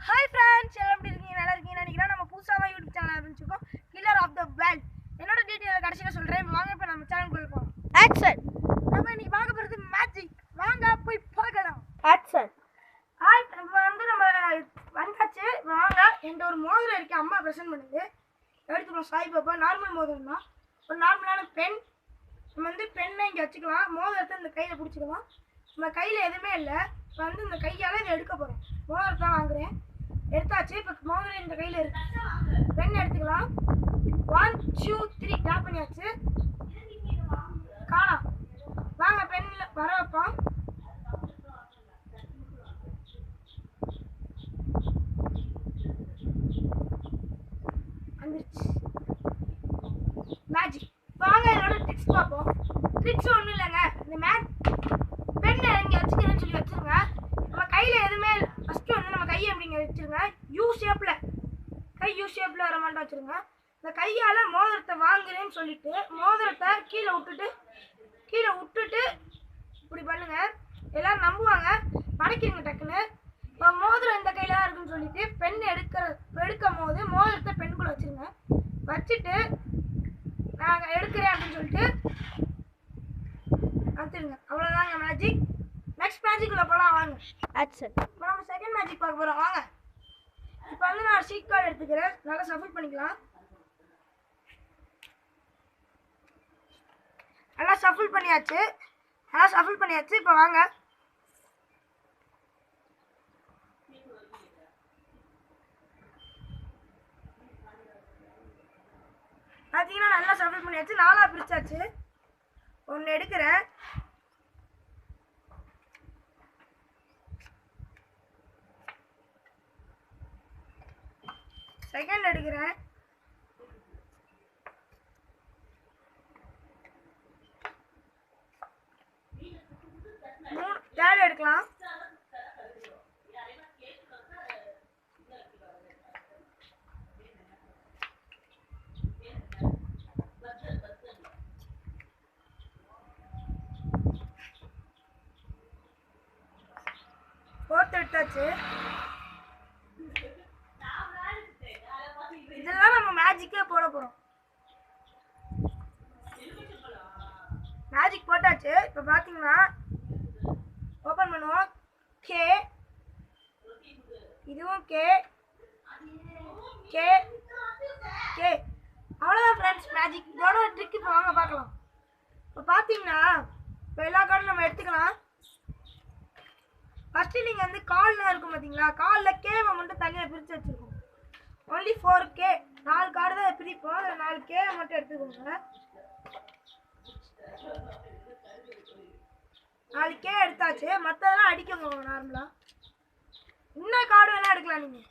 Hi friends, எல்லாம் எப்படி இருக்கீங்க? நல்லா இருக்கீங்கன்னு நினைக்கிறேன். நம்ம புதுசாக யூடியூப் சேனல் ஆரம்பிச்சிருக்கோம், கில்லர் ஆஃப் த வேர்ல்ட். என்னோட டீட்டெயில் கடைசியில் சொல்கிறேன். வாங்க இப்போ நம்ம சேனலுக்குள்ள போகலாம். ஆக்சன். நம்ம இன்னைக்கு பார்க்க போகிறது மேஜிக். வாங்க போய் பார்க்கலாம். ஆக்சன். ஹாய், இப்போ நம்ம வந்தாச்சு. வாங்க, என்கிட்ட ஒரு மோதிரம் இருக்குது, அம்மா ப்ரெசென்ட் பண்ணுது. எடுத்துக்கணும். சாய்பாபா நார்மல் மோதிரம் தான், ஒரு நார்மலான பென். நம்ம பெண்ணை இங்கே வச்சுக்கலாம். மோதிரத்தை இந்த கையில் பிடிச்சிக்கலாம். நம்ம கையில் எதுவுமே இல்லை. இப்போ இந்த கையால் இதை எடுக்க போகிறேன். மோதிரத்தை வாங்குறேன். எடுத்தாச்சு. இப்போ மோதிரம் இந்த கையில் இருக்கு. பென் எடுத்துக்கலாம். 1 2 3 டேப் பண்ணியாச்சு. காணோம். வாங்க பென்னில் வர வைப்போம். வந்துருச்சு மேஜிக். வாங்க என்னோட ட்ரிக்ஸ் பார்ப்போம். ட்ரிக்ஸ் ஒன்றும் இல்லைங்க. இந்த பெண்ணை இங்கே வச்சுக்கிறேன்னு சொல்லி வச்சுருங்க. நம்ம கையில் எதுவுமே ஃபஸ்ட்டு நம்ம கையை அப்படிங்க வச்சுருங்க. யூ ஷேப்பில், கை யூ ஷேப்பில் வர மாட்டோம் வச்சுருங்க. இந்த கையால் மோதிரத்தை வாங்குறேன்னு சொல்லிட்டு மோதிரத்தை கீழே விட்டுட்டு இப்படி பண்ணுங்க. எல்லோரும் நம்புவாங்க. மடக்கிடுங்க டக்குன்னு. இப்போ மோதிரம் இந்த கையில் தான் இருக்குன்னு சொல்லிட்டு பெண் எடுக்கும் போது மோதிரத்தை பெண்குள்ளே வச்சுருங்க. வச்சுட்டு நாங்கள் எடுக்கிறேன் அப்படின்னு சொல்லிட்டு வச்சுருங்க. அவ்வளோதாங்க மேஜிக். நெக்ஸ்ட் மேஜிக்குள்ளே போகலாம் வாங்க. ஆக்சன். இப்போ நம்ம செகண்ட் மேஜிக் பார்க்க போகிறோம் வாங்க. இப்போ நான் சீட் கார்டு எடுத்துக்கிறேன். நல்லா சஃபில் பண்ணிக்கலாம். நல்லா சஃபில் பண்ணியாச்சு. இப்போ வாங்க. பார்த்தீங்கன்னா நல்லா சஃபில் பண்ணியாச்சு. 4ஆக பிரிச்சாச்சு. ஒன்று எடுக்கிறேன். செகண்ட் எடுக்கிறேன். தேர்ட் எடுக்கலாம். ஃபோர்த் எடுத்தாச்சு. இதெல்லாம் நம்ம மேஜிக்கே போட போகிறோம். மேஜிக் போட்டாச்சு. இப்போ பார்த்தீங்கன்னா ஓப்பன் பண்ணுவோம். கே, இதுவும் கே கே கே. அவ்வளோதான் ஃப்ரெண்ட்ஸ் மேஜிக். இதோட ட்ரிக் இப்போ வாங்க பார்க்கலாம். இப்போ பார்த்தீங்கன்னா இப்போ எல்லா கார்டும் நம்ம எடுத்துக்கலாம். ஃபஸ்ட்டு நீங்கள் காலில் இருக்கும் பார்த்தீங்களா, காலில் கேவை மட்டும் தனியாக பிரித்து வச்சுருக்கோம். Only 4K. 4 கார்டு தான் பிரிப்போம். அதில் 4K மட்டும் எடுத்துக்கோங்க. 4K எடுத்தாச்சு. மற்றதெல்லாம் அடிக்கோங்க நார்மலாக. இன்னும் கார்டு வேணால் எடுக்கலாம் நீங்கள்.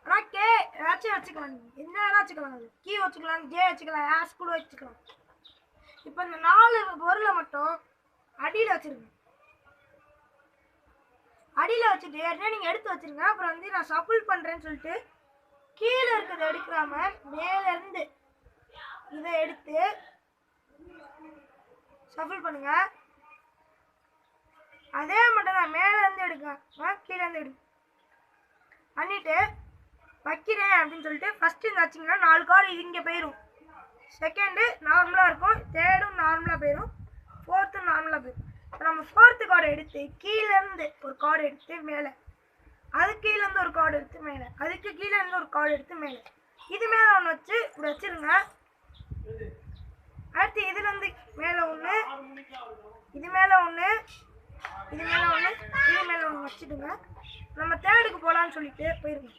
ஆனால் கே ஏதாச்சும் வச்சுக்கலாம். நீங்கள் என்ன வேணால் வச்சுக்கலாம். அது கீ வச்சுக்கலாம், ஜே வச்சுக்கலாம், ஆஸ் கூட வச்சுக்கலாம். இப்போ இந்த 4 பொருளை மட்டும் அடியில் வச்சுருங்க. அடியில் வச்சுட்டு ஏற்கனவே நீங்கள் எடுத்து வச்சுருங்க. அப்புறம் நான் சஃபில் பண்ணுறேன்னு சொல்லிட்டு கீழே இருக்கிறத எடுக்காம மேலேருந்து இதை எடுத்து சஃபில் பண்ணுங்க. அதே மட்டும் தான் மேலேருந்து எடுக்க, கீழேருந்து எடுக்க பண்ணிவிட்டு வைக்கிறேன் அப்படின்னு சொல்லிட்டு ஃபஸ்ட்டு இந்த வச்சிங்கன்னா 4 கார்டு இது இங்கே போயிடும். செகண்டு நார்மலாக இருக்கும். தேர்டும் நார்மலாக போயிடும். ஃபோர்த்தும் நார்மலாக போயிடும். இப்போ நம்ம 4th கார்டு எடுத்து கீழேருந்து ஒரு கார்டு எடுத்து மேலே, அதுக்கு கீழேருந்து ஒரு கார்டு எடுத்து மேலே, அதுக்கு கீழேருந்து ஒரு கார்டு எடுத்து மேலே, இது மேலே ஒன்று வச்சு இப்படி வச்சுருங்க. அடுத்து இதுலேருந்து மேலே ஒன்று, இது மேலே ஒன்று, இது மேலே ஒன்று, இது மேலே ஒன்று வச்சுடுங்க. நம்ம தேர்டுக்கு போகலான்னு சொல்லிட்டு போயிருங்க.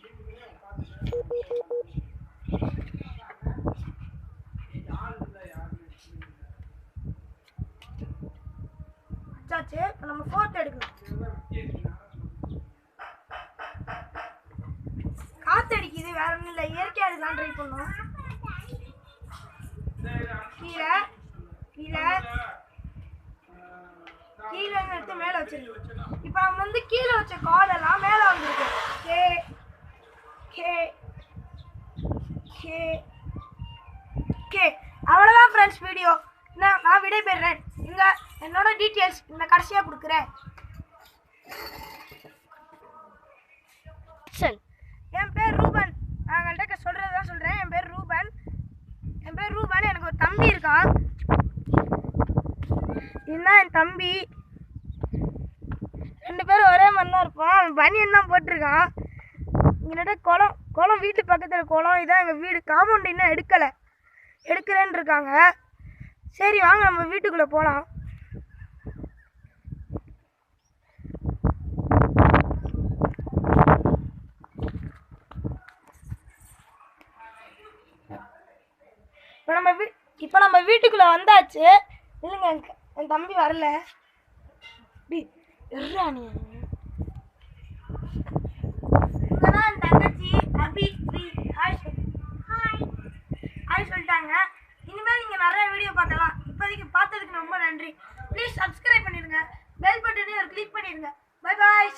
வச்சாச்சு. இப்போ நம்ம 4th எடுக்கலாம். காற்றடிக்குது, வேற ஒன்றும் இல்லை. இயற்கையாக எடுக்கலாம் ட்ரை பண்ணோம். கீழே கீழே கீழே எடுத்து மேலே வச்சிருக்கோம். இப்போ நம்ம கீழே வச்ச கார்டெல்லாம் மேலே வந்துருக்கு. K K K K. அவ்வளோதான் ஃப்ரெண்ட்ஸ் வீடியோ. நான் விடைபெறுறேன். என்னோட டீட்டெயில்ஸ் இந்த கடைசியாக கொடுக்குறேன். தம்பி. 2 பேரும் ஒரே மாதிரி தான் இருப்போம். பனியன் தான் போட்டிருக்கான். இங்கிட்ட குளம் வீட்டு பக்கத்தில் குளம். இதான் எங்கள் வீடு. காம்பவுண்ட் இன்னும் எடுக்கிறேன்னு இருக்காங்க. சரி வாங்க நம்ம வீட்டுக்குள்ளே போகலாம். இப்போ நம்ம வீட்டுக்குள்ளே வந்தாச்சு. இல்லைங்க, என் தம்பி வரல. நீ இங்கதான் என் தங்கச்சி அபி ஹாய் சொல்லிட்டாங்க. இனிமேல் நீங்கள் நிறைய வீடியோ பார்க்கலாம். இப்போதைக்கு பார்த்ததுக்கு ரொம்ப நன்றி. ப்ளீஸ் சப்ஸ்கிரைப் பண்ணிடுங்க. பெல் பட்டனையும் ஒரு கிளிக் பண்ணிடுங்க. Bye bye.